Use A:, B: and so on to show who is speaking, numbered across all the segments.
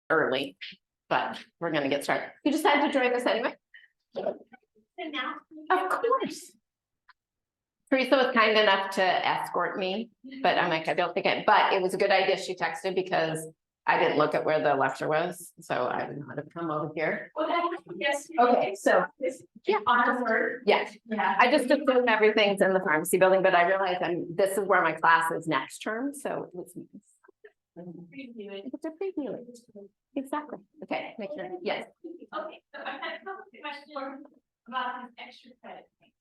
A: early, but we're gonna get started. You decided to join us anyway? Of course. Teresa was kind enough to escort me, but I'm like, I don't think but it was a good idea she texted because I didn't look at where the lecture was, so I would not have come over here.
B: Yes.
A: Okay, so
B: Yeah, onward.
A: yes,
B: Yeah.
A: I just assume everything's in the pharmacy building, but I realize this is where my class is next term, so it's
B: Preview it.
A: it's a preview. Exactly. Okay, make sure. Yes.
B: Okay, so I had a couple of questions about these extra credit things.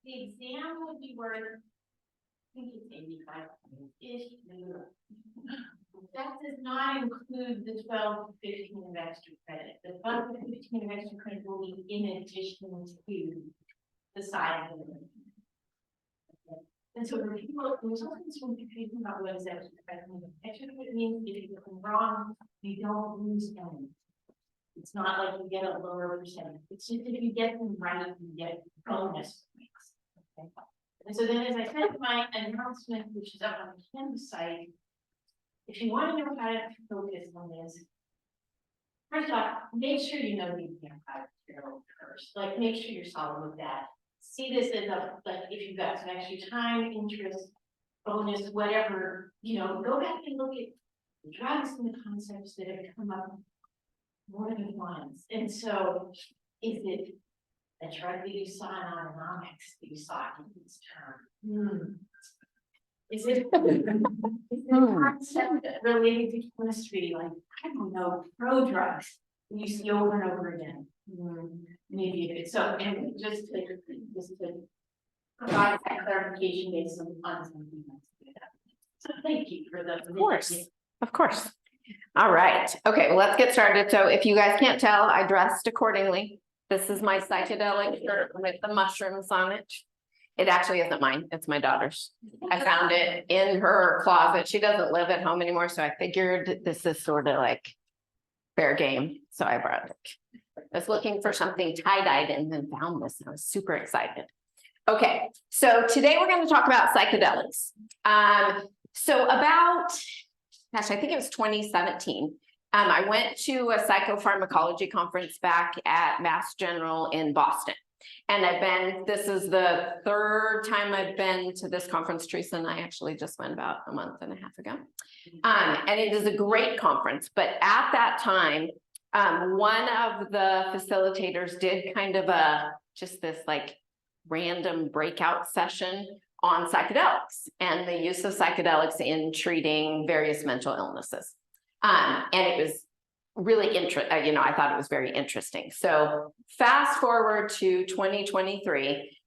B: The exam would be worth, I think it's 85-ish. That does not include the 12 to 15 of extra credit. The 12 to 15 of extra credit will be in addition to the side of it. And so for people, there's also some confusion about what is extra credit means. Extra credit means if you get them wrong, you don't lose any. It's not like you get a lower percentage. It's just if you get them right, you get bonus points. Okay. And so then, as I said in my announcement, which is up on the Canvas site, if you want to know how to focus on this, first off, make sure you know the exam material first. Like, make sure you're solid with that. See this as a, like, if you've got some extra time, interest, bonus, whatever, go back and look at the drugs and the concepts that have come up more than once. And so, is it a drug that you saw in economics that you saw in this term? Is it a concept related to chemistry, like, I don't know, prodrugs you see over and over again? Maybe it is. So, and just to provide that clarification based on something else. So thank you for the.
A: Of course. Of course. All right. Okay, well, let's get started. So if you guys can't tell, I dressed accordingly. This is my psychedelic shirt with the mushrooms on it. It actually isn't mine, it's my daughter's. I found it in her closet. She doesn't live at home anymore, so I figured this is sort of like fair game. So I brought it. I was looking for something tie-dyed and then found this and I was super excited. Okay, so today we're going to talk about psychedelics. So about, gosh, I think it was 2017. I went to a psychopharmacology conference back at Mass General in Boston. And this is the third time I've been to this conference. Teresa and I actually just went about a month and a half ago. And it is a great conference, but at that time, one of the facilitators did kind of just this like random breakout session on psychedelics and the use of psychedelics in treating various mental illnesses. And it was really interesting, I thought it was very interesting. So fast forward to 2023,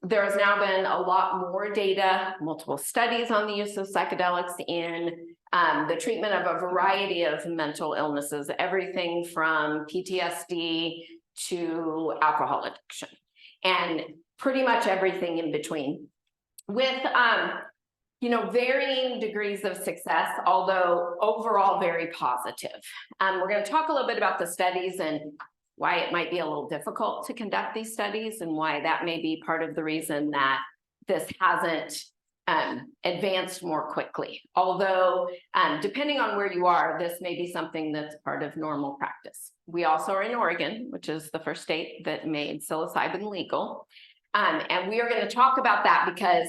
A: there has now been a lot more data, multiple studies on the use of psychedelics in the treatment of a variety of mental illnesses, everything from PTSD to alcohol addiction, and pretty much everything in between, with varying degrees of success, although overall very positive. We're going to talk a little bit about the studies and why it might be a little difficult to conduct these studies and why that may be part of the reason that this hasn't advanced more quickly. Although, depending on where you are, this may be something that's part of normal practice. We also are in Oregon, which is the first state that made psilocybin legal. And we are going to talk about that because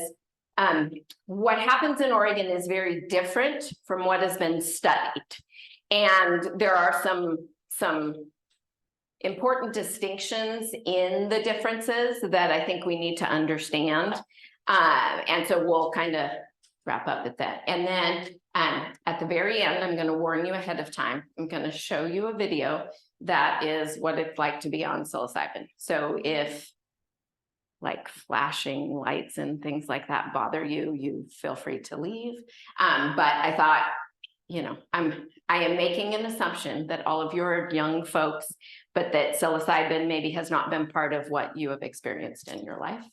A: what happens in Oregon is very different from what has been studied. And there are some important distinctions in the differences that I think we need to understand. And so we'll kind of wrap up at that. And then at the very end, I'm going to warn you ahead of time. I'm going to show you a video that is what it's like to be on psilocybin. So if like flashing lights and things like that bother you, you feel free to leave. But I thought, I am making an assumption that all of you are young folks, but that psilocybin maybe has not been part of what you have experienced in your life.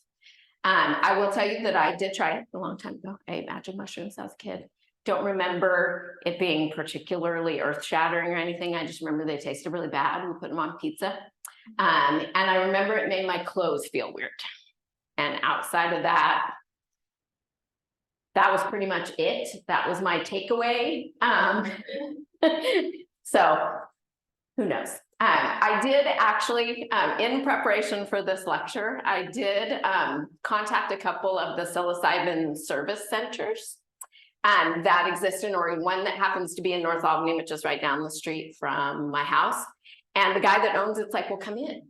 A: I will tell you that I did try it a long time ago. I ate magic mushrooms as a kid. Don't remember it being particularly earth-shattering or anything. I just remember they tasted really bad. We put them on pizza. And I remember it made my clothes feel weird. And outside of that, that was pretty much it. That was my takeaway. So who knows? I did actually, in preparation for this lecture, I did contact a couple of the psilocybin service centers that exist in Oregon, one that happens to be in North Albany, which is right down the street from my house. And the guy that owns it's like, well, come in,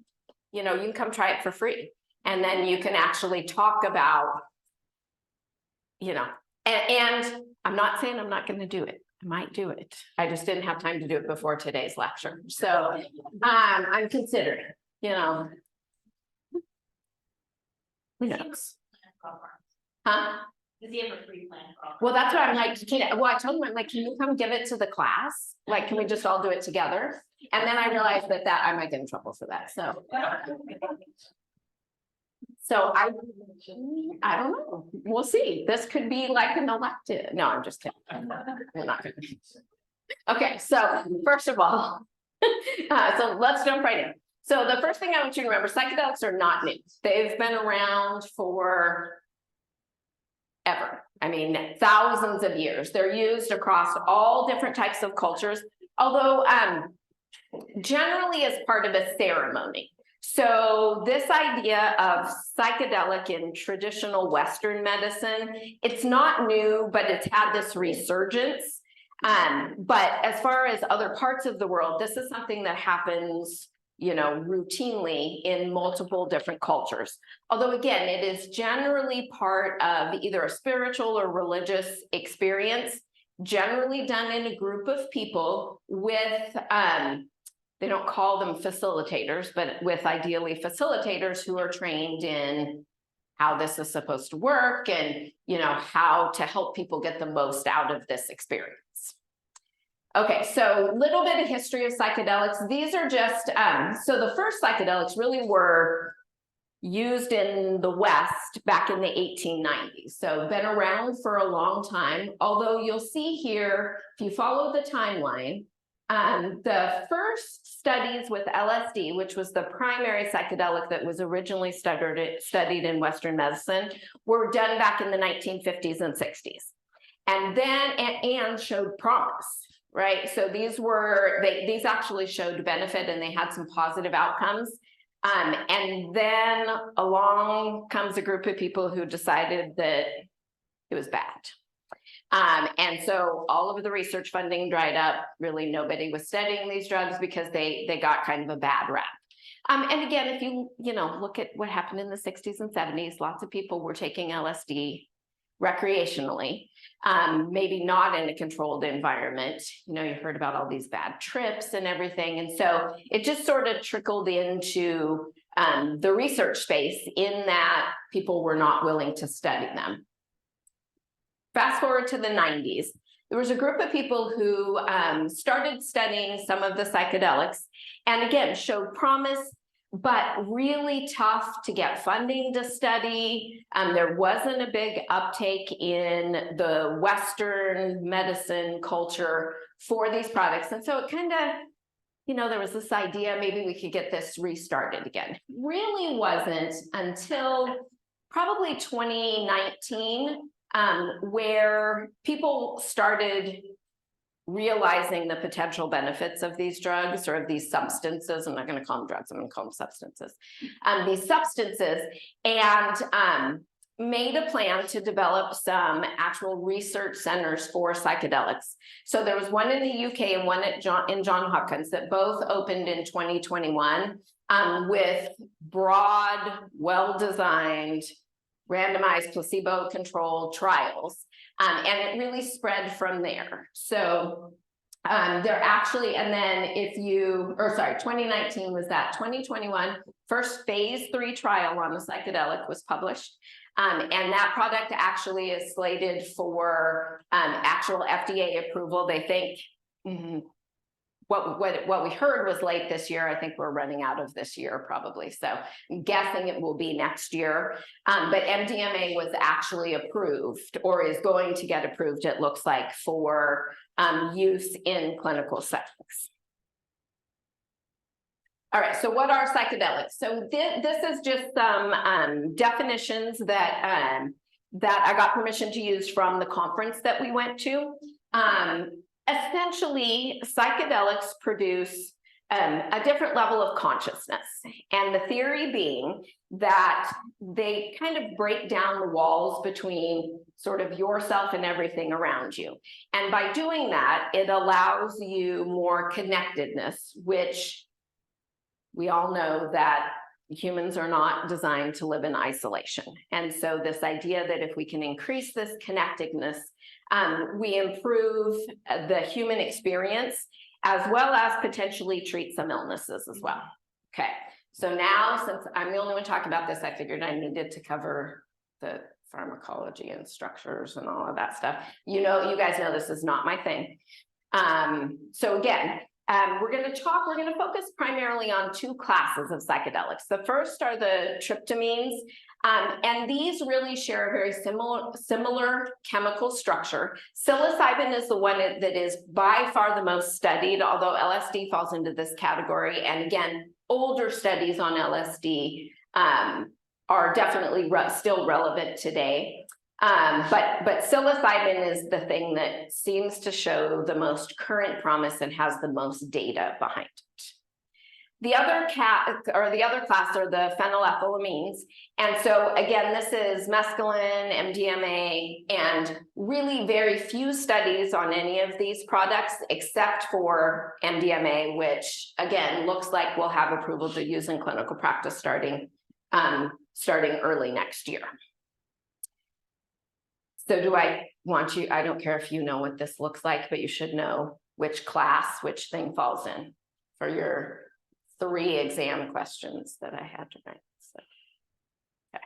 A: you know, you can come try it for free. And then you can actually talk about, you know, and I'm not saying I'm not going to do it. I might do it. I just didn't have time to do it before today's lecture. So I'm considering, you know, who knows? Huh?
B: Does he have a free plan?
A: Well, that's what I'm like, well, I told him, I'm like, can you come give it to the class? Like, can we just all do it together? And then I realized that I might get in trouble for that, so. So I don't know, we'll see. This could be like an elective. No, I'm just kidding. We're not gonna. Okay, so first of all, so let's jump right in. So the first thing I want you to remember, psychedelics are not new. They've been around for ever. I mean, thousands of years. They're used across all different types of cultures, although generally as part of a ceremony. So this idea of psychedelic in traditional Western medicine, it's not new, but it's had this resurgence. But as far as other parts of the world, this is something that happens, you know, routinely in multiple different cultures. Although again, it is generally part of either a spiritual or religious experience, generally done in a group of people with, they don't call them facilitators, but with ideally facilitators who are trained in how this is supposed to work and, you know, how to help people get the most out of this experience. Okay, so a little bit of history of psychedelics. These are just, so the first psychedelics really were used in the West back in the 1890s. So been around for a long time, although you'll see here, if you follow the timeline, the first studies with LSD, which was the primary psychedelic that was originally studied in Western medicine, were done back in the 1950s and 60s. And then, and showed promise, right? So these were, these actually showed benefit and they had some positive outcomes. And then along comes a group of people who decided that it was bad. And so all of the research funding dried up. Really nobody was studying these drugs because they got kind of a bad rap. And again, if you know, look at what happened in the 60s and 70s, lots of people were taking LSD recreationally, maybe not in a controlled environment. You know, you heard about all these bad trips and everything. And so it just sort of trickled into the research space in that people were not willing to study them. Fast forward to the 90s, there was a group of people who started studying some of the psychedelics and again, showed promise, but really tough to get funding to study. There wasn't a big uptake in the Western medicine culture for these products. And so it kind of, you know, there was this idea, maybe we could get this restarted again. Really wasn't until probably 2019, where people started realizing the potential benefits of these drugs or of these substances. I'm not going to call them drugs, I'm going to call them substances. These substances, and made a plan to develop some actual research centers for psychedelics. So there was one in the UK and one at Johns Hopkins that both opened in 2021 with broad, well-designed, randomized placebo-controlled trials. And it really spread from there. So they're actually, and then if you, or sorry, 2019 was that, 2021, first phase 3 trial on the psychedelic was published. And that product actually is slated for actual FDA approval. They think, what we heard was late this year. I think we're running out of this year probably. So I'm guessing it will be next year. But MDMA was actually approved or is going to get approved, it looks like, for use in clinical settings. All right, so what are psychedelics? So this is just some definitions that that I got permission to use from the conference that we went to. essentially, psychedelics produce a different level of consciousness. And the theory being that they kind of break down the walls between sort of yourself and everything around you. And by doing that, it allows you more connectedness, which we all know that humans are not designed to live in isolation. And so this idea that if we can increase this connectedness, we improve the human experience, as well as potentially treat some illnesses as well. Okay, so now, since I'm the only one talking about this, I figured I needed to cover the pharmacology and structures and all of that stuff. You know, you guys know this is not my thing. So again, we're going to focus primarily on two classes of psychedelics. The first are the tryptamines, and these really share a very similar chemical structure. Psilocybin is the one that is by far the most studied, although LSD falls into this category. And again, older studies on LSD are definitely still relevant today. But psilocybin is the thing that seems to show the most current promise and has the most data behind it. The other class are the phenylethylamines. And so again, this is mescaline, MDMA, and really very few studies on any of these products except for MDMA, which again looks like we'll have approval to use in clinical practice starting early next year. So I don't care if you know what this looks like, but you should know which class, which thing falls in for your 3 exam questions that I had to write. So, okay.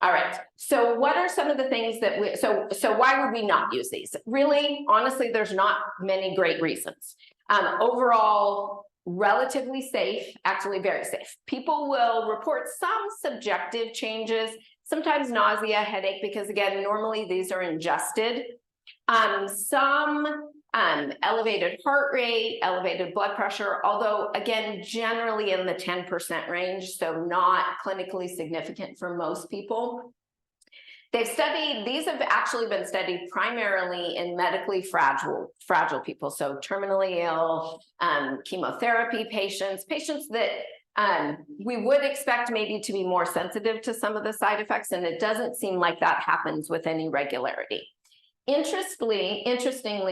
A: All right. So what are some of the things that so why would we not use these? Really, honestly, there's not many great reasons. Overall, relatively safe, actually very safe. People will report some subjective changes, sometimes nausea, headache, because again, normally these are ingested. Some elevated heart rate, elevated blood pressure, although again, generally in the 10% range, so not clinically significant for most people. These have actually been studied primarily in medically fragile people, so terminally ill, chemotherapy patients that we would expect maybe to be more sensitive to some of the side effects, and it doesn't seem like that happens with any regularity. Interestingly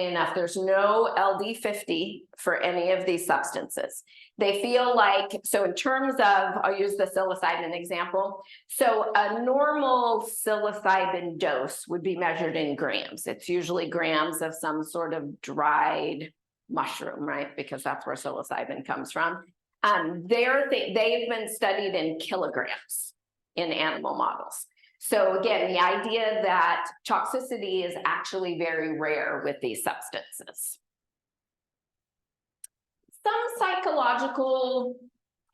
A: enough, there's no LD50 for any of these substances. They feel like, so in terms of, I'll use the psilocybin example. So a normal psilocybin dose would be measured in grams. It's usually grams of some sort of dried mushroom, right? Because that's where psilocybin comes from. They've been studied in kilograms in animal models. So again, the idea that toxicity is actually very rare with these substances. Some psychological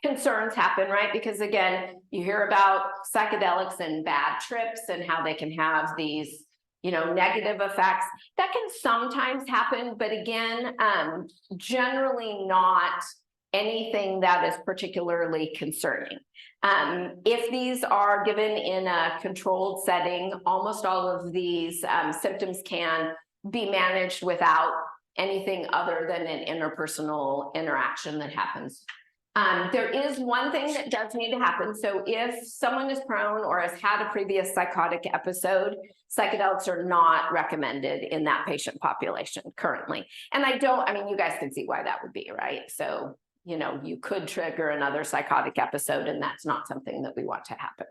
A: concerns happen, right? Because again, you hear about psychedelics and bad trips and how they can have these, negative effects. That can sometimes happen, but again, generally not anything that is particularly concerning. If these are given in a controlled setting, almost all of these symptoms can be managed without anything other than an interpersonal interaction that happens. There is one thing that does need to happen. So if someone is prone or has had a previous psychotic episode, psychedelics are not recommended in that patient population currently. And you guys can see why that would be, right? So you could trigger another psychotic episode, and that's not something that we want to happen.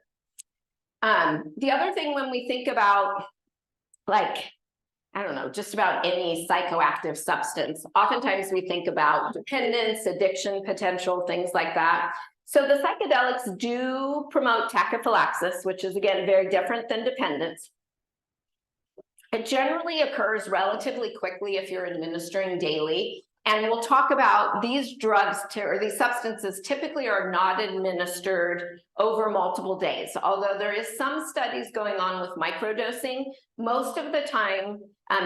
A: The other thing when we think about, just about any psychoactive substance, oftentimes we think about dependence, addiction potential, things like that. So the psychedelics do promote tachyphylaxis, which is, again, very different than dependence. It generally occurs relatively quickly if you're administering daily. And we'll talk about these drugs or these substances typically are not administered over multiple days. Although there is some studies going on with microdosing, most of the time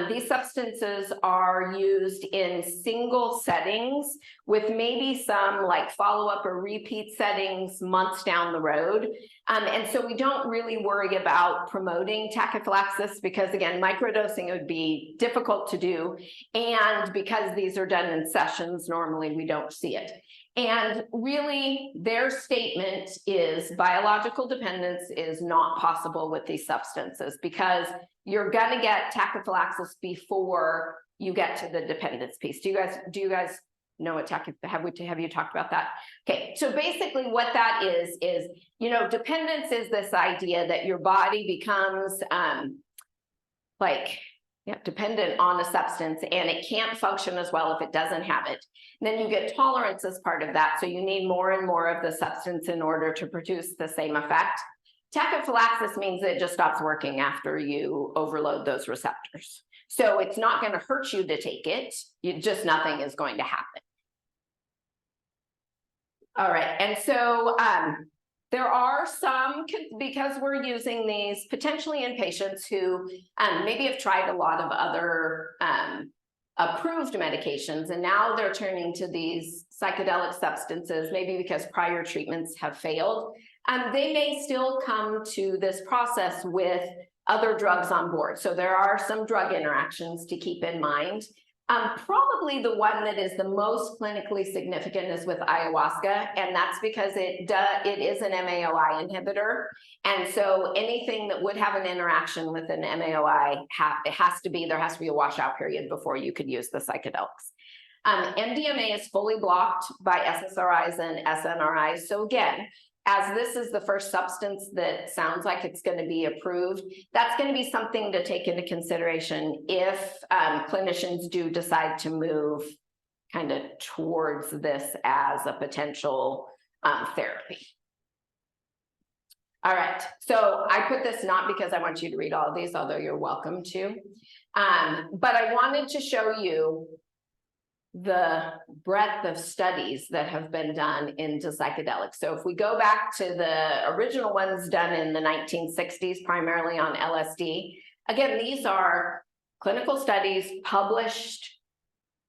A: These substances are used in single settings with maybe some like follow-up or repeat settings months down the road. And so we don't really worry about promoting tachyphylaxis because, again, microdosing would be difficult to do. And because these are done in sessions, normally we don't see it. And really, their statement is biological dependence is not possible with these substances because you're gonna get tachyphylaxis before you get to the dependence piece. Do you guys know what have you talked about that? Okay, so basically what that is, you know, dependence is this idea that your body becomes dependent on a substance and it can't function as well if it doesn't have it. And then you get tolerance as part of that. So you need more and more of the substance in order to produce the same effect. Tachyphylaxis means that it just stops working after you overload those receptors. So it's not going to hurt you to take it. Nothing is going to happen. All right. And so there are some, because we're using these potentially in patients who maybe have tried a lot of other approved medications, and now they're turning to these psychedelic substances, maybe because prior treatments have failed. They may still come to this process with other drugs on board. So there are some drug interactions to keep in mind. Probably the one that is the most clinically significant is with ayahuasca, and that's because it is an MAOI inhibitor. And so anything that would have an interaction with an MAOI, there has to be a washout period before you could use the psychedelics. MDMA is fully blocked by SSRIs and SNRIs. So again, as this is the first substance that sounds like it's going to be approved, that's going to be something to take into consideration if clinicians do decide to move kind of towards this as a potential therapy. All right, so I put this not because I want you to read all of these, although you're welcome to, but I wanted to show you the breadth of studies that have been done into psychedelics. So if we go back to the original ones done in the 1960s, primarily on LSD, again, these are clinical studies published,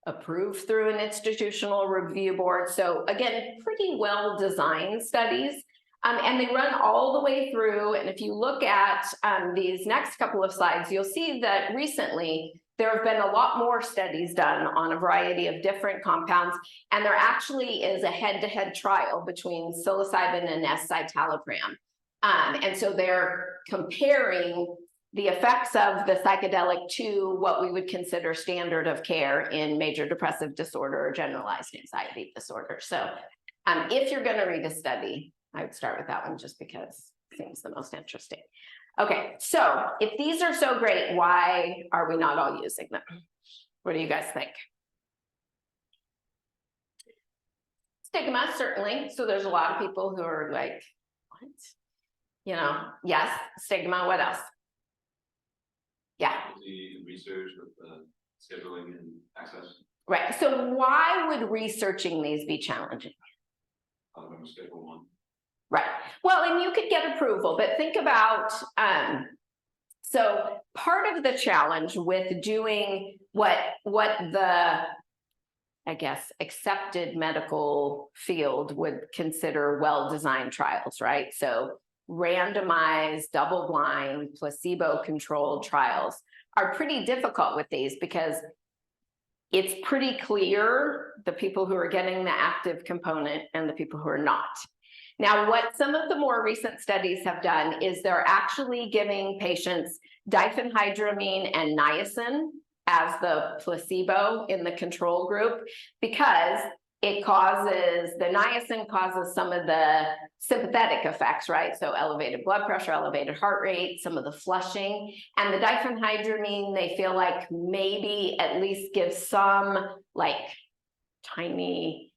A: approved through an institutional review board. So again, pretty well-designed studies. And they run all the way through. And if you look at these next couple of slides, you'll see that recently, there have been a lot more studies done on a variety of different compounds, and there actually is a head-to-head trial between psilocybin and escitalopram. And so they're comparing the effects of the psychedelic to what we would consider standard of care in major depressive disorder or generalized anxiety disorder. So if you're going to read a study, I would start with that one just because it seems the most interesting. Okay, so if these are so great, why are we not all using them? What do you guys think? Stigma, certainly. So there's a lot of people who are like, what? You know, yes, stigma, what else? Yeah.
C: The research with scheduling and access.
A: Right, so why would researching these be challenging?
C: Schedule 1.
A: Right. Well, and you could get approval, but think about, so part of the challenge with doing what the, I guess, accepted medical field would consider well-designed trials, right? So randomized, double-blind, placebo-controlled trials are pretty difficult with these because it's pretty clear the people who are getting the active component and the people who are not. Now, what some of the more recent studies have done is they're actually giving patients diphenhydramine and niacin as the placebo in the control group because it causes, the niacin causes some of the sympathetic effects, right? So elevated blood pressure, elevated heart rate, some of the flushing, and the diphenhydramine, they feel like maybe at least gives some like tiny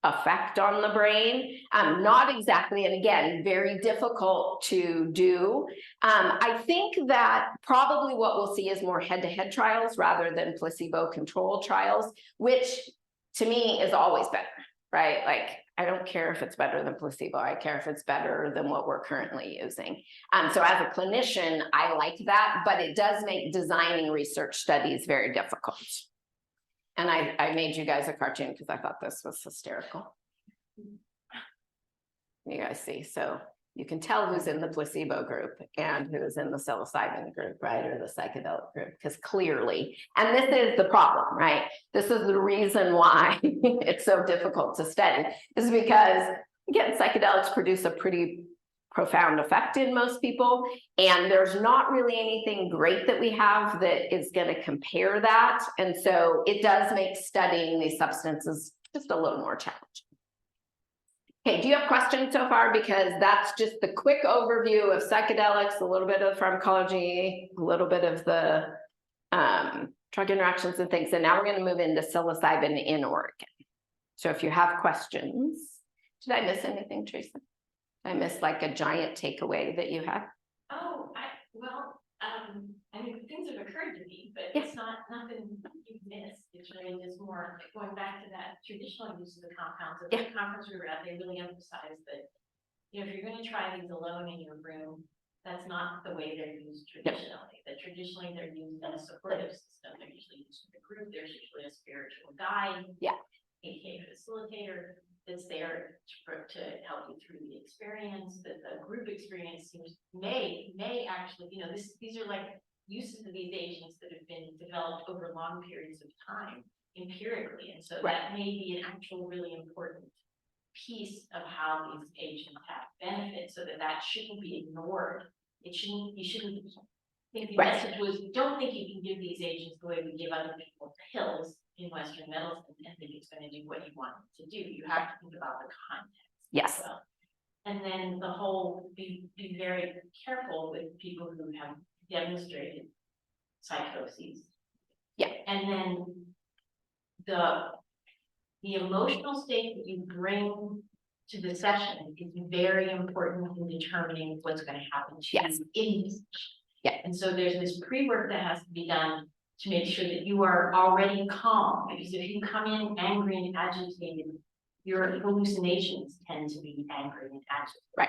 A: effect on the brain. Not exactly, and again, very difficult to do. I think that probably what we'll see is more head-to-head trials rather than placebo-controlled trials, which to me is always better, right? Like, I don't care if it's better than placebo. I care if it's better than what we're currently using. So as a clinician, I like that, but it does make designing research studies very difficult. And I made you guys a cartoon because I thought this was hysterical. You guys see, so you can tell who's in the placebo group and who's in the psilocybin group, right? Or the psychedelic group, because clearly, and this is the problem, right? This is the reason why it's so difficult to study, is because, again, psychedelics produce a pretty profound effect in most people, and there's not really anything great that we have that is going to compare that. And so it does make studying these substances just a little more challenging. Okay, do you have questions so far? Because that's just the quick overview of psychedelics, a little bit of pharmacology, a little bit of the drug interactions and things. And now we're going to move into psilocybin in Oregon. So if you have questions, did I miss anything, Teresa? Did I miss like a giant takeaway that you had?
B: Oh, I mean, things have occurred to me, but
A: Yeah.
B: it's not nothing you've missed. It's really just more going back to that traditional use of the compounds. At the conference we were at, they really emphasized that, you know, if you're going to try these alone in your room, that's not the way they're used traditionally. That traditionally they're used in a supportive system. They're usually used in a group. There's usually a spiritual guide, aka facilitator, that's there to help you through the experience. That the group experience seems may actually, you know, these are like uses of these agents that have been developed over long periods of time empirically, and so that may be an actual really important piece of how these agents have benefits, so that shouldn't be ignored. You shouldn't think the message was, don't think you can give these agents the way we give other people pills in Western medicine and think it's going to do what you want it to do. You have to think about the context.
A: Yes.
B: Well. And then the whole, be very careful with people who have demonstrated psychoses.
A: Yeah.
B: And then the emotional state that you bring to the session is very important in determining what's going to happen to you in this session.
A: Yeah.
B: And so there's this pre-work that has to be done to make sure that you are already calm, because if you come in angry and agitated, your hallucinations tend to be angry and agitated.
A: Right.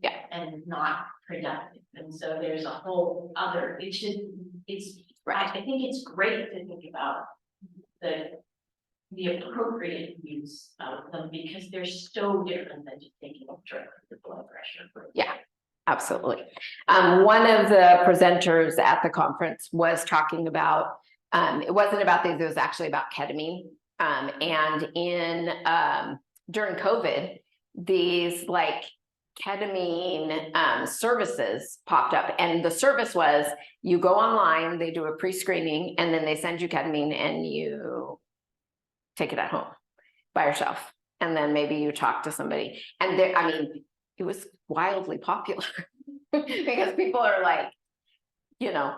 A: Yeah.
B: And not productive. And so there's a whole other, I think it's great to think about the appropriate use of them, because they're so different than just taking a drug for blood pressure.
A: Yeah, absolutely. One of the presenters at the conference was talking about, it wasn't about these, it was actually about ketamine. And during COVID, these like ketamine services popped up, and the service was, you go online, they do a pre-screening, and then they send you ketamine and you take it at home by yourself. And then maybe you talk to somebody, and there, I mean, it was wildly popular because people are like, you know,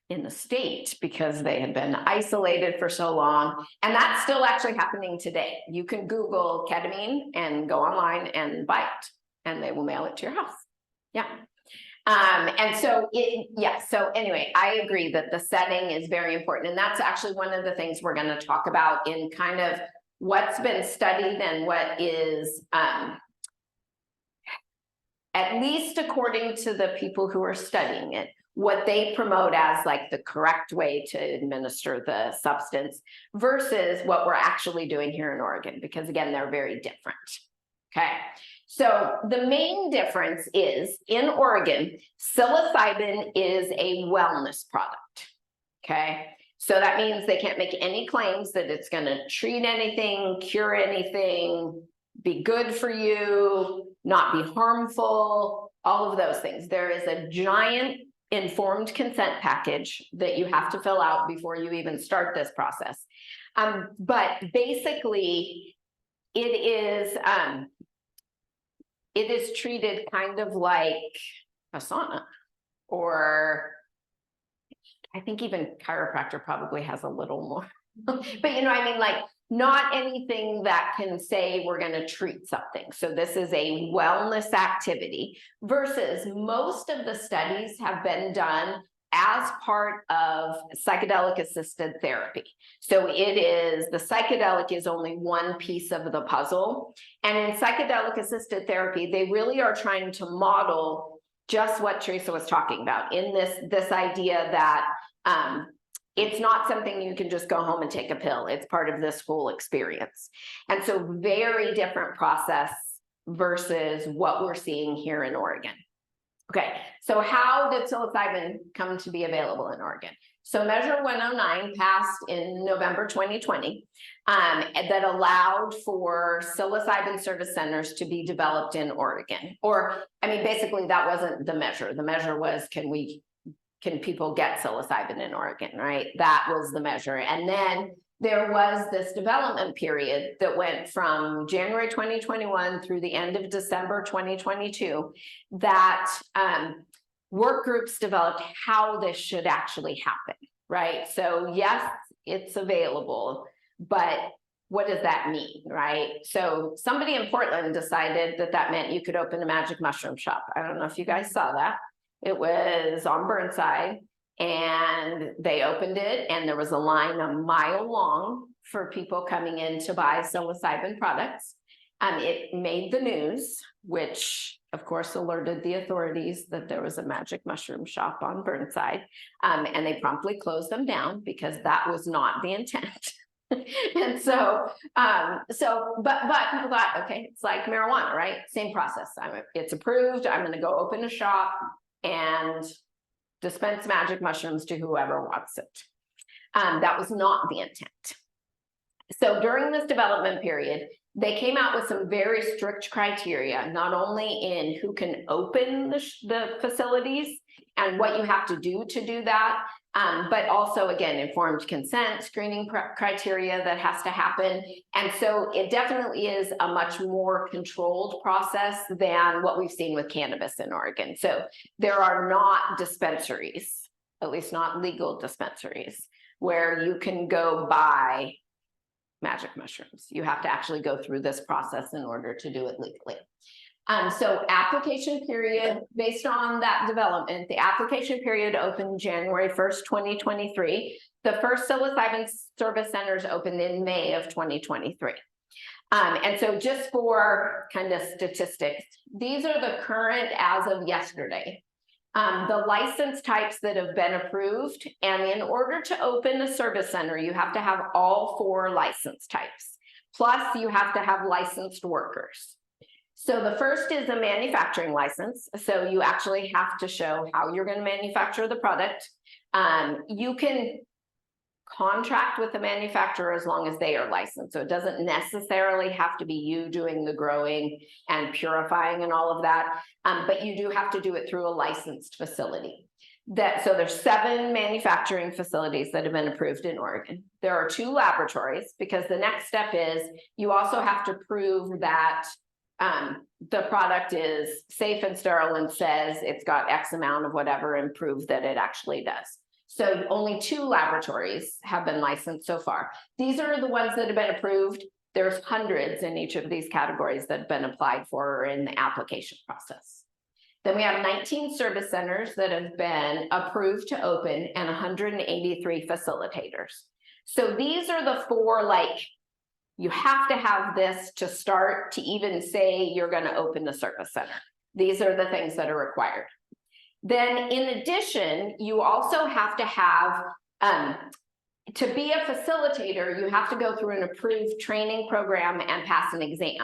A: in the state because they had been isolated for so long. And that's still actually happening today. You can Google ketamine and go online and buy it, and they will mail it to your house. Yeah. And so so anyway, I agree that the setting is very important. And that's actually one of the things we're going to talk about in kind of what's been studied and what is, at least according to the people who are studying it, what they promote as like the correct way to administer the substance versus what we're actually doing here in Oregon, because again, they're very different. Okay. So the main difference is in Oregon, psilocybin is a wellness product. Okay. So that means they can't make any claims that it's going to treat anything, cure anything, be good for you, not be harmful, all of those things. There is a giant informed consent package that you have to fill out before you even start this process. But basically, it is treated kind of like a sauna, or I think even chiropractor probably has a little more, but you know what I mean? Like not anything that can say we're going to treat something. So this is a wellness activity versus most of the studies have been done as part of psychedelic assisted therapy. So the psychedelic is only one piece of the puzzle. And in psychedelic assisted therapy, they really are trying to model just what Teresa was talking about in this idea that it's not something you can just go home and take a pill. It's part of this whole experience. And so very different process versus what we're seeing here in Oregon. Okay, so how did psilocybin come to be available in Oregon? So Measure 109 passed in November 2020 that allowed for psilocybin service centers to be developed in Oregon. Or, I mean, basically that wasn't the measure. The measure was, can people get psilocybin in Oregon, right? That was the measure. And then there was this development period that went from January 2021 through the end of December 2022 that work groups developed how this should actually happen, right? So yes, it's available, but what does that mean, right? So somebody in Portland decided that meant you could open a magic mushroom shop. I don't know if you guys saw that. It was on Burnside. And they opened it, and there was a line a mile long for people coming in to buy psilocybin products. It made the news, which of course alerted the authorities that there was a magic mushroom shop on Burnside. And they promptly closed them down because that was not the intent. And so, but people thought, okay, it's like marijuana, right? Same process. It's approved. I'm going to go open a shop and dispense magic mushrooms to whoever wants it. That was not the intent. So during this development period, they came out with some very strict criteria, not only in who can open the facilities and what you have to do that, but also, again, informed consent, screening criteria that has to happen. And so it definitely is a much more controlled process than what we've seen with cannabis in Oregon. So there are not dispensaries, at least not legal dispensaries, where you can go buy magic mushrooms. You have to actually go through this process in order to do it legally. So application period, based on that development, the application period opened January 1st, 2023. The first psilocybin service centers opened in May of 2023. And so just for kind of statistics, these are the current as of yesterday. The license types that have been approved, and in order to open a service center, you have to have all 4 license types. Plus you have to have licensed workers. So the first is a manufacturing license. So you actually have to show how you're going to manufacture the product. You can contract with the manufacturer as long as they are licensed. So it doesn't necessarily have to be you doing the growing and purifying and all of that. But you do have to do it through a licensed facility. So there's 7 manufacturing facilities that have been approved in Oregon. There are 2 laboratories, because the next step is you also have to prove that the product is safe and sterile and says it's got X amount of whatever, and prove that it actually does. So only 2 laboratories have been licensed so far. These are the ones that have been approved. There's hundreds in each of these categories that have been applied for or in the application process. Then we have 19 service centers that have been approved to open and 183 facilitators. So these are the 4, like, you have to have this to start to even say you're going to open the service center. These are the things that are required. Then in addition, you also have to have, to be a facilitator, you have to go through an approved training program and pass an exam.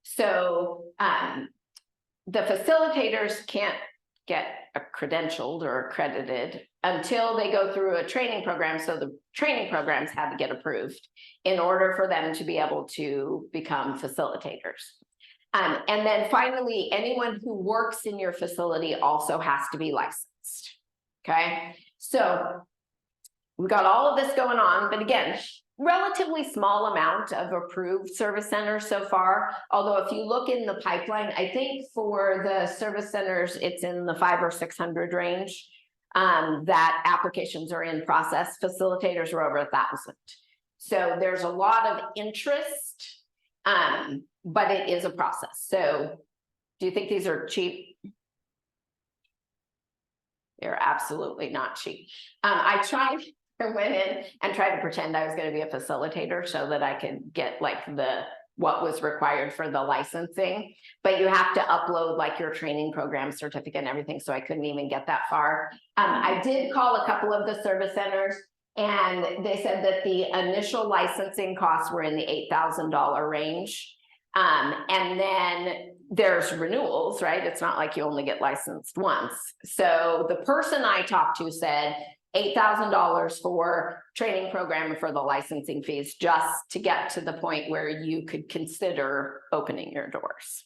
A: So the facilitators can't get credentialed or accredited until they go through a training program. So the training programs had to get approved in order for them to be able to become facilitators. And then finally, anyone who works in your facility also has to be licensed. Okay, so we've got all of this going on, but again, relatively small amount of approved service centers so far. Although if you look in the pipeline, I think for the service centers, it's in the 500 or 600 range that applications are in process. Facilitators are over 1,000. So there's a lot of interest, but it is a process. So do you think these are cheap? They're absolutely not cheap. I went in and tried to pretend I was going to be a facilitator so that I could get like what was required for the licensing, but you have to upload like your training program certificate and everything. So I couldn't even get that far. I did call a couple of the service centers and they said that the initial licensing costs were in the $8,000 range. And then there's renewals, right? It's not like you only get licensed once. So the person I talked to said $8,000 for training program and for the licensing fees, just to get to the point where you could consider opening your doors.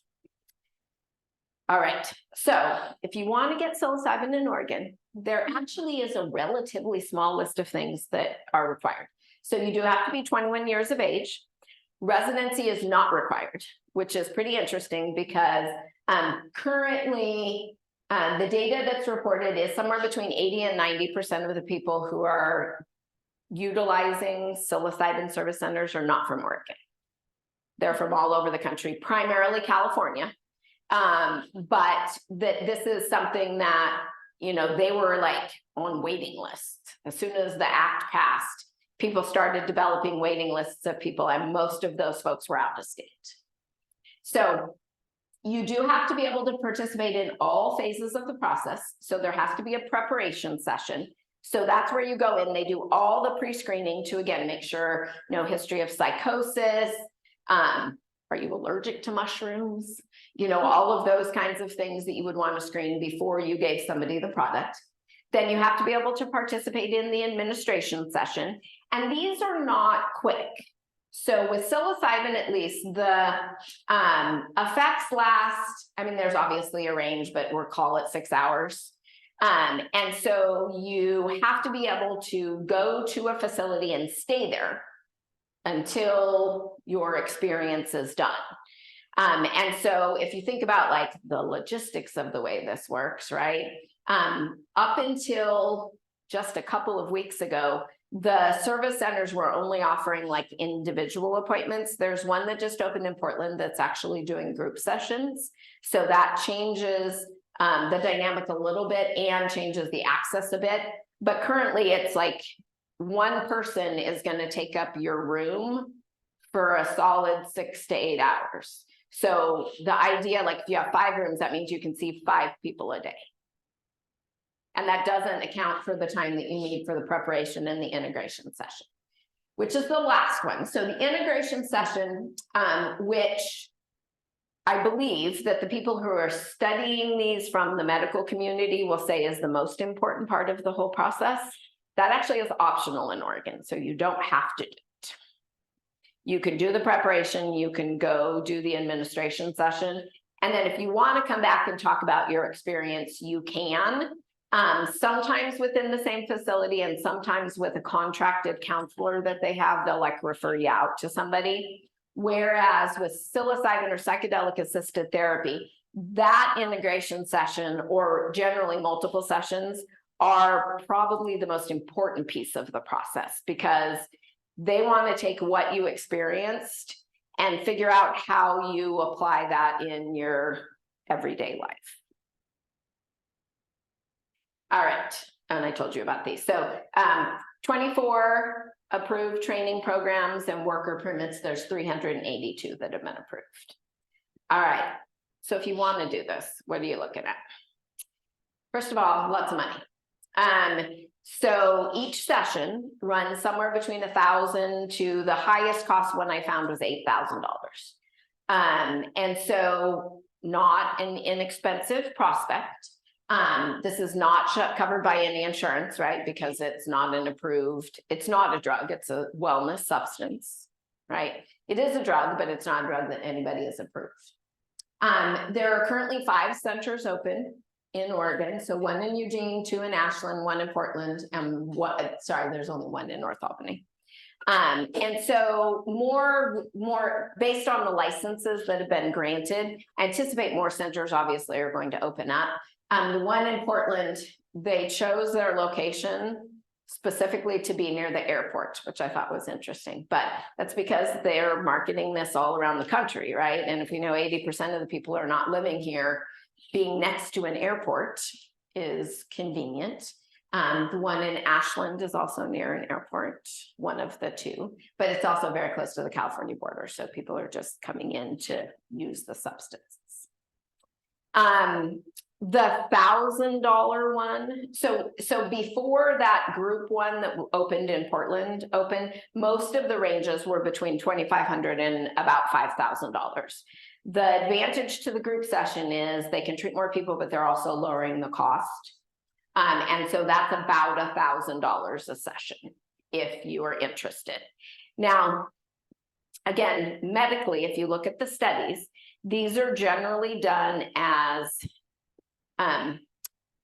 A: All right, so if you want to get psilocybin in Oregon, there actually is a relatively small list of things that are required. So you do have to be 21 years of age. Residency is not required, which is pretty interesting because currently the data that's reported is somewhere between 80 and 90% of the people who are utilizing psilocybin service centers are not from Oregon. They're from all over the country, primarily California. But this is something that, you know, they were like on waiting lists. As soon as the act passed, people started developing waiting lists of people, and most of those folks were out of state. So you do have to be able to participate in all phases of the process. So there has to be a preparation session. So that's where you go in. They do all the pre-screening to, again, make sure no history of psychosis. Are you allergic to mushrooms? You know, all of those kinds of things that you would want to screen before you gave somebody the product. Then you have to be able to participate in the administration session. And these are not quick. So with psilocybin, at least, the effects last, I mean, there's obviously a range, but we'll call it 6 hours. And so you have to be able to go to a facility and stay there until your experience is done. And so if you think about like the logistics of the way this works, right? Up until just a couple of weeks ago, the service centers were only offering like individual appointments. There's one that just opened in Portland that's actually doing group sessions. So that changes the dynamic a little bit and changes the access a bit. But currently it's like one person is going to take up your room for a solid 6 to 8 hours. So the idea, like if you have 5 rooms, that means you can see 5 people a day. And that doesn't account for the time that you need for the preparation and the integration session, which is the last one. So the integration session, which I believe that the people who are studying these from the medical community will say is the most important part of the whole process, that actually is optional in Oregon. So you don't have to do it. You can do the preparation, you can go do the administration session. And then if you want to come back and talk about your experience, you can. Sometimes within the same facility and sometimes with a contracted counselor that they have, they'll like refer you out to somebody. Whereas with psilocybin or psychedelic assisted therapy, that integration session or generally multiple sessions are probably the most important piece of the process because they want to take what you experienced and figure out how you apply that in your everyday life. All right, and I told you about these. So 24 approved training programs and worker permits, there's 382 that have been approved. All right, so if you want to do this, what are you looking at? First of all, lots of money. So each session runs somewhere between $1,000 to the highest cost one I found was $8,000. And so not an inexpensive prospect. This is not covered by any insurance, right? Because it's not an approved, it's not a drug, it's a wellness substance, right? It is a drug, but it's not a drug that anybody is approved. There are currently 5 centers open in Oregon. So 1 in Eugene, 2 in Ashland, 1 in Portland, and there's only 1 in North Albany. And so more based on the licenses that have been granted, I anticipate more centers obviously are going to open up. The one in Portland, they chose their location specifically to be near the airport, which I thought was interesting, but that's because they're marketing this all around the country, right? And if you know 80% of the people are not living here, being next to an airport is convenient. The one in Ashland is also near an airport, one of the two, but it's also very close to the California border. So people are just coming in to use the substances. The $1,000 one. So before that group one that opened in Portland opened, most of the ranges were between $2,500 and about $5,000. The advantage to the group session is they can treat more people, but they're also lowering the cost. And so that's about $1,000 a session if you are interested. Now, again, medically, if you look at the studies, these are generally done as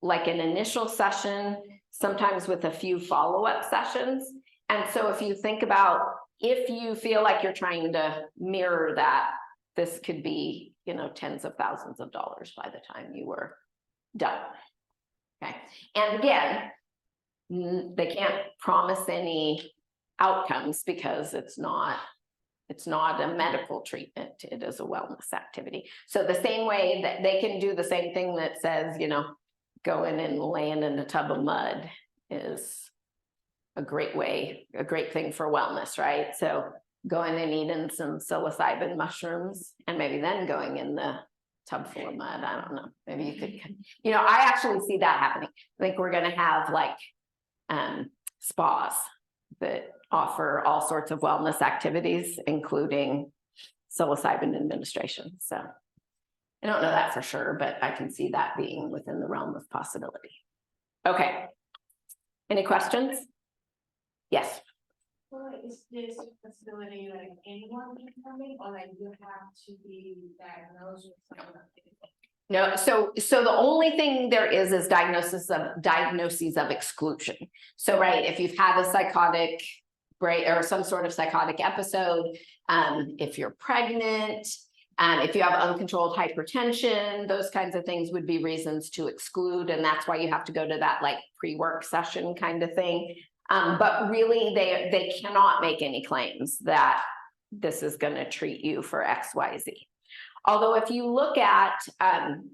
A: like an initial session, sometimes with a few follow-up sessions. And so if you think about, if you feel like you're trying to mirror that, this could be, you know, tens of thousands of dollars by the time you were done. Okay. And again, they can't promise any outcomes because it's not a medical treatment, it is a wellness activity. So the same way that they can do the same thing that says, you know, going and laying in a tub of mud is a great thing for wellness, right? So going and eating some psilocybin mushrooms and maybe then going in the tub full of mud. I don't know, maybe you could, you know, I actually see that happening. I think we're gonna have like spas that offer all sorts of wellness activities, including psilocybin administration. So I don't know that for sure, but I can see that being within the realm of possibility. Okay. Any questions? Yes.
B: Well, is this facility like anyone can come in, or like you have to be diagnosed with something?
A: No, so the only thing there is diagnoses of exclusion. So, right, if you've had a psychotic break or some sort of psychotic episode, if you're pregnant, if you have uncontrolled hypertension, those kinds of things would be reasons to exclude, and that's why you have to go to that like pre-work session kind of thing. But really, they cannot make any claims that this is going to treat you for XYZ. Although if you look at,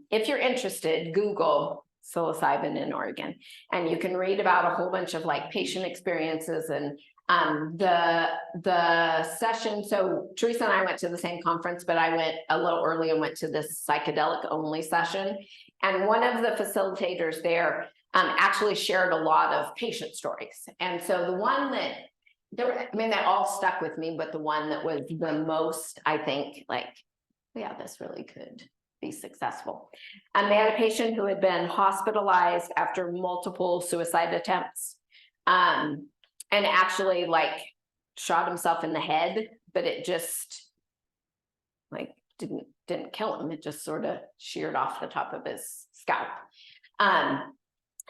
A: if you're interested, Google psilocybin in Oregon, and you can read about a whole bunch of like patient experiences and the session. So Teresa and I went to the same conference, but I went a little early and went to this psychedelic only session. And one of the facilitators there actually shared a lot of patient stories. And so the one that, they all stuck with me, but the one that was the most, I think, like, yeah, this really could be successful. And they had a patient who had been hospitalized after multiple suicide attempts, and actually like shot himself in the head, but it just like didn't kill him. It just sort of sheared off the top of his scalp.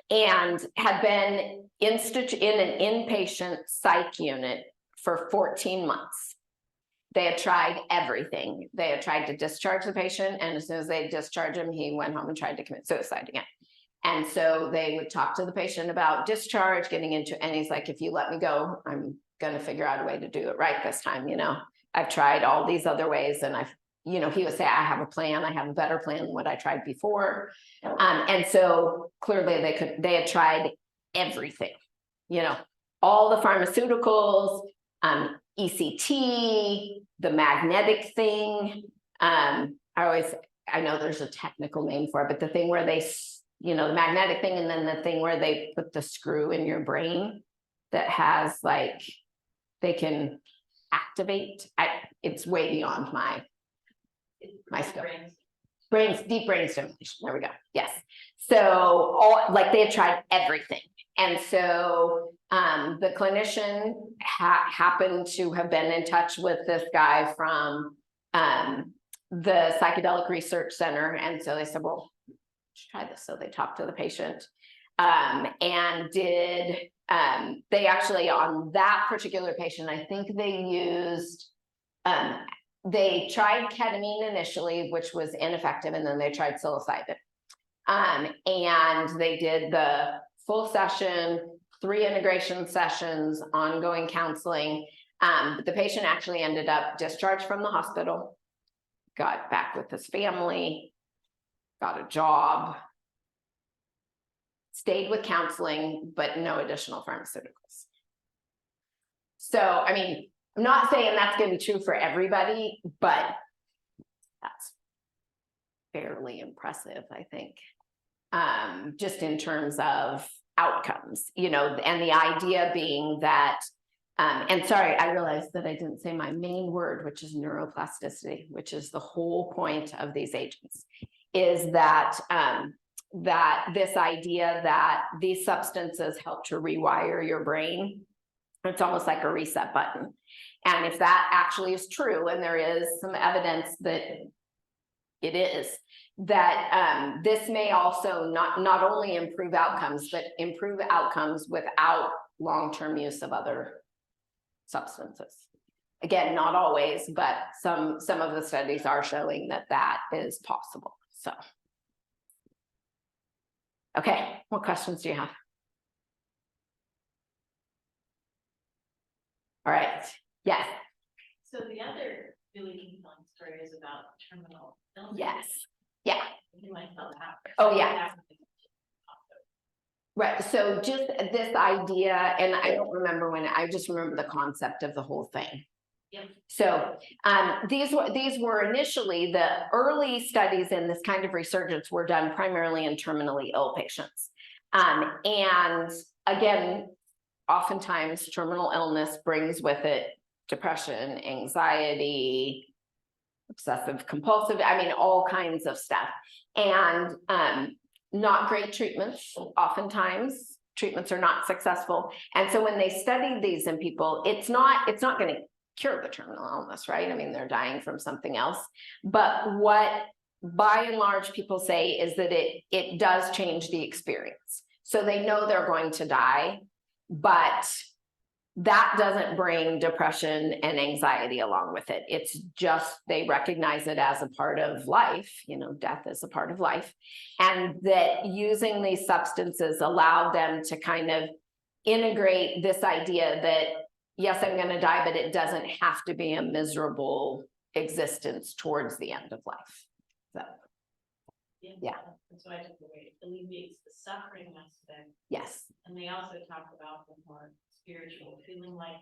A: And had been in an inpatient psych unit for 14 months. They had tried everything. They had tried to discharge the patient, and as soon as they discharged him, he went home and tried to commit suicide again. And so they would talk to the patient about discharge, getting into, and he's like, if you let me go, I'm going to figure out a way to do it right this time. You know, I've tried all these other ways, and he would say, I have a plan. I have a better plan than what I tried before. And so clearly they had tried everything, you know, all the pharmaceuticals, ECT, the magnetic thing. I know there's a technical name for it, but the thing where they, you know, the magnetic thing, and then the thing where they put the screw in your brain that has like, they can activate. It's way beyond my skill. Deep brain stimulation. There we go. Yes. So they had tried everything. And so the clinician happened to have been in touch with this guy from the Psychedelic Research Center. And so they said, well, let's try this. So they talked to the patient and they actually, on that particular patient, I think they used, they tried ketamine initially, which was ineffective, and then they tried psilocybin. And they did the full session, 3 integration sessions, ongoing counseling. But the patient actually ended up discharged from the hospital, got back with his family, got a job, stayed with counseling, but no additional pharmaceuticals. So, I mean, I'm not saying that's going to be true for everybody, but that's fairly impressive, I think. Just in terms of outcomes, you know, and the idea being that, and sorry, I realized that I didn't say my main word, which is neuroplasticity, which is the whole point of these agents, is that that this idea that these substances help to rewire your brain. It's almost like a reset button. And if that actually is true, and there is some evidence that it is, that this may also not only improve outcomes, but improve outcomes without long-term use of other substances. Again, not always, but some of the studies are showing that that is possible. So, okay, what questions do you have? All right, yes.
B: So the other really compelling story is about terminal illness.
A: Yes, yeah.
B: You might tell that.
A: Oh, yeah. Right, so just this idea, and I don't remember when, I just remember the concept of the whole thing.
B: Yep.
A: So these were initially, the early studies in this kind of resurgence were done primarily in terminally ill patients. And again, oftentimes terminal illness brings with it depression, anxiety, obsessive compulsive, I mean, all kinds of stuff. And not great treatments. Oftentimes treatments are not successful. And so when they studied these in people, it's not going to cure the terminal illness, right? I mean, they're dying from something else. But what by and large people say is that it does change the experience. So they know they're going to die, but that doesn't bring depression and anxiety along with it. It's just, they recognize it as a part of life, you know, death is a part of life. And that using these substances allowed them to kind of integrate this idea that, yes, I'm going to die, but it doesn't have to be a miserable existence towards the end of life. So, yeah.
B: That's why I took away. It alleviates the suffering aspect.
A: Yes.
B: And they also talk about the more spiritual, feeling like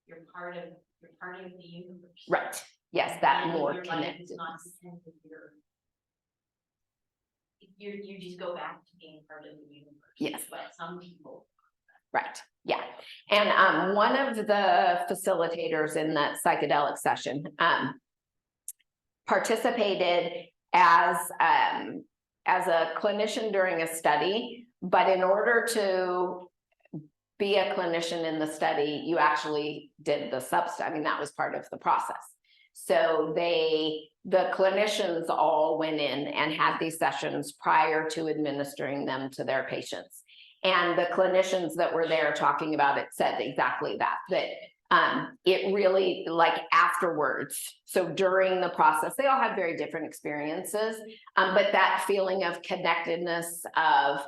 B: you're part of the universe.
A: Right. Yes, that
B: And
A: more
B: your life
A: connected.
B: is not dependent you just go back to being part of the universe.
A: Yes.
B: But some people.
A: Right. Yeah. And one of the facilitators in that psychedelic session participated as a clinician during a study, but in order to be a clinician in the study, you actually did the substance. I mean, that was part of the process. So the clinicians all went in and had these sessions prior to administering them to their patients. And the clinicians that were there talking about it said exactly that it really, like afterwards, so during the process, they all had very different experiences, but that feeling of connectedness, of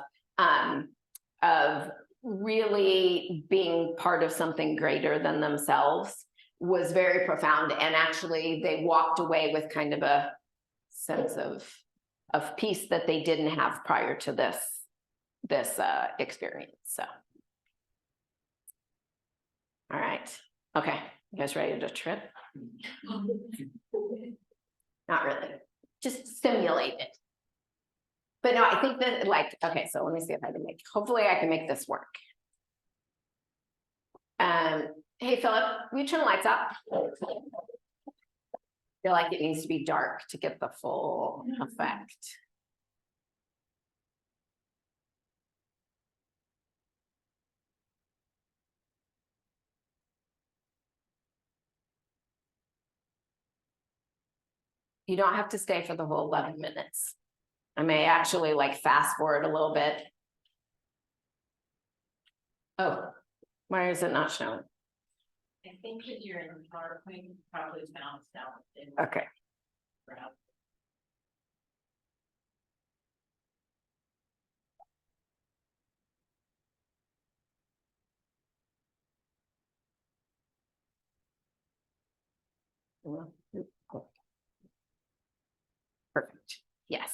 A: really being part of something greater than themselves was very profound. And actually they walked away with kind of a sense of peace that they didn't have prior to this experience. So, all right. Okay, you guys ready to trip? Not really, just stimulate it. But no, I think that, like, okay, so let me see if I can hopefully I can make this work. Hey, Philip, will you turn the lights up? I feel like it needs to be dark to get the full effect. You don't have to stay for the whole 11 minutes. I may actually like fast forward a little bit. Oh, why is it not showing?
B: I think that you're in the PowerPoint, probably balanced out.
A: Okay. Perfect. Yes.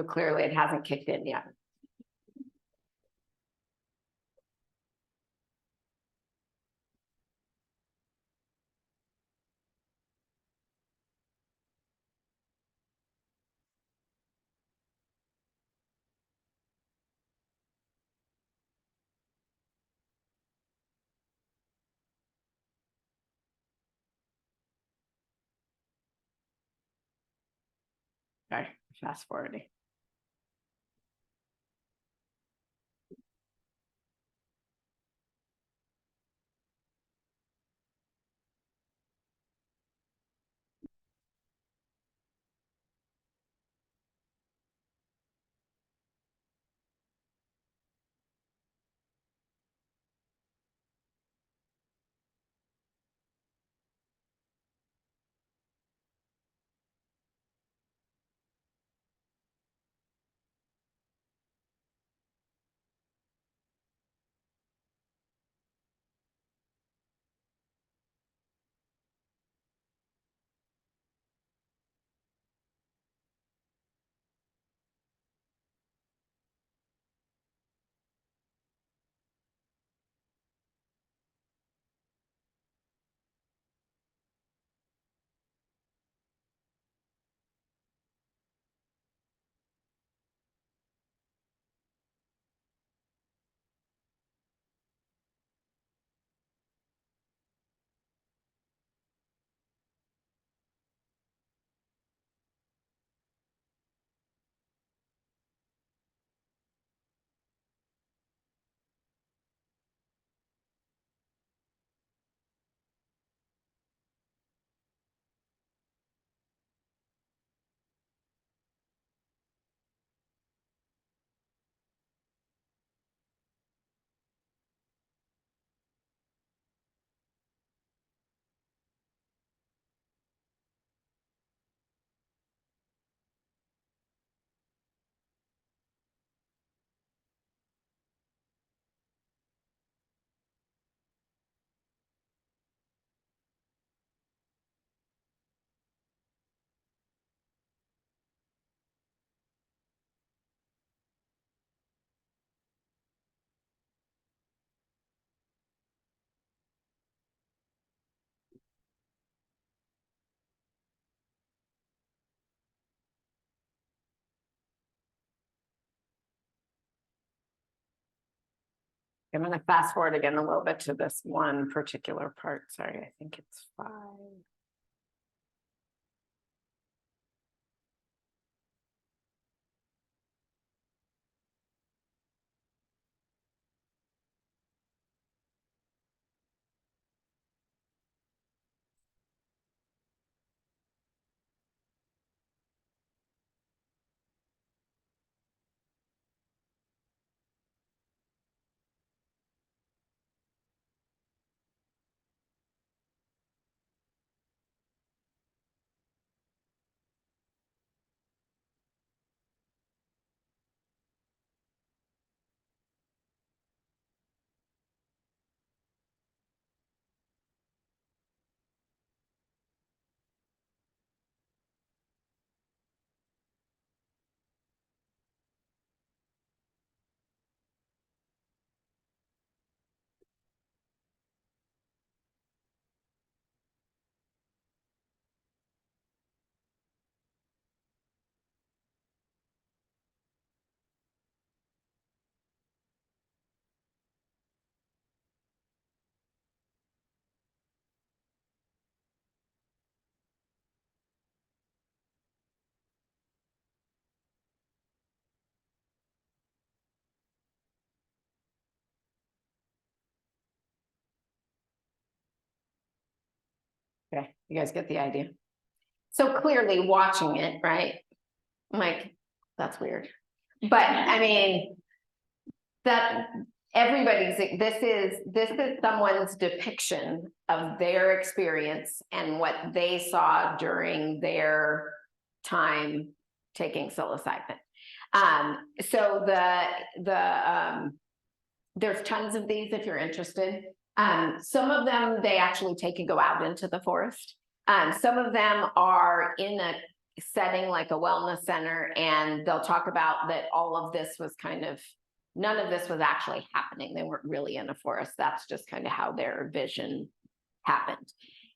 A: So clearly it hasn't kicked in yet. Okay, fast forwarding. I'm gonna fast forward again a little bit to this one particular part. Sorry, I think it's 5. Okay, you guys get the idea. So clearly watching it, right? I'm like, that's weird. But I mean, that everybody's, this is someone's depiction of their experience and what they saw during their time taking psilocybin. So there's tons of these if you're interested. Some of them they actually take and go out into the forest. Some of them are in a setting like a wellness center, and they'll talk about that all of this was kind of, none of this was actually happening. They weren't really in a forest. That's just kind of how their vision happened.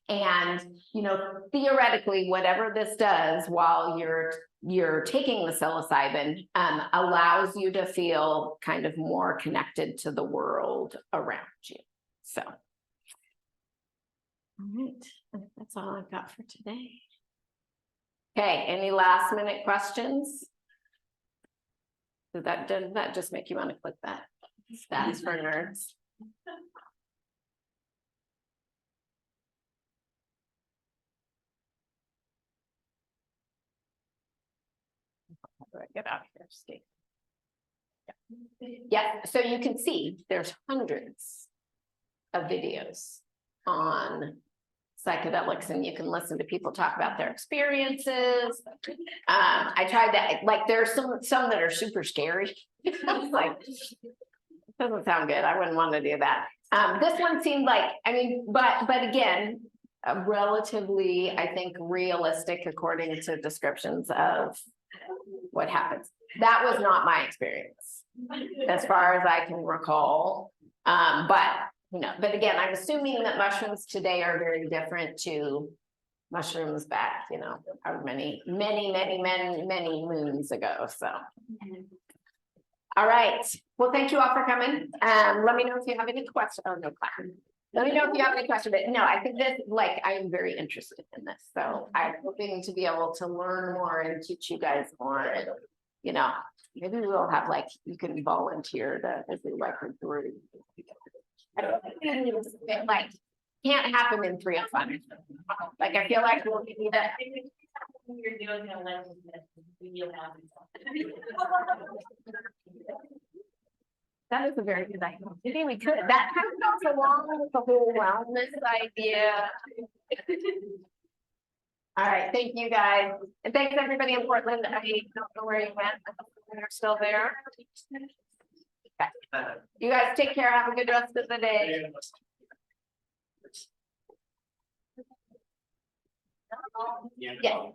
A: And, you know, theoretically, whatever this does while you're taking the psilocybin allows you to feel kind of more connected to the world around you. So, all right, that's all I've got for today. Okay, any last minute questions? Does that just make you want to click that? Stats for nerds. How do I get out here, Steve? Yeah, so you can see there's hundreds of videos on psychedelics, and you can listen to people talk about their experiences. I tried that, like there's some that are super scary. Like, doesn't sound good. I wouldn't want to do that. This one seemed like, I mean, but again, relatively, I think, realistic according to descriptions of what happens. That was not my experience, as far as I can recall. But you know, but again, I'm assuming that mushrooms today are very different to mushrooms back, you know, however many moons ago. So, all right. Well, thank you all for coming. Let me know if you have any questions. Oh, no question. Let me know if you have any questions. But no, I think that, like, I am very interested in this. So I'm hoping to be able to learn more and teach you guys more. And, you know, maybe we'll have, like, you can volunteer to, as we like a group. I don't think it, like, can't happen in 305. Like, I feel like we'll give you that.
B: You're doing a lesson you'll have.
A: That is a very good idea. Maybe we could. That kind of goes along with the whole wellness idea. All right, thank you guys. And thanks everybody in Portland. I don't know where you went. You're still there. Okay. You guys take care. Have a good rest of the day. Yeah.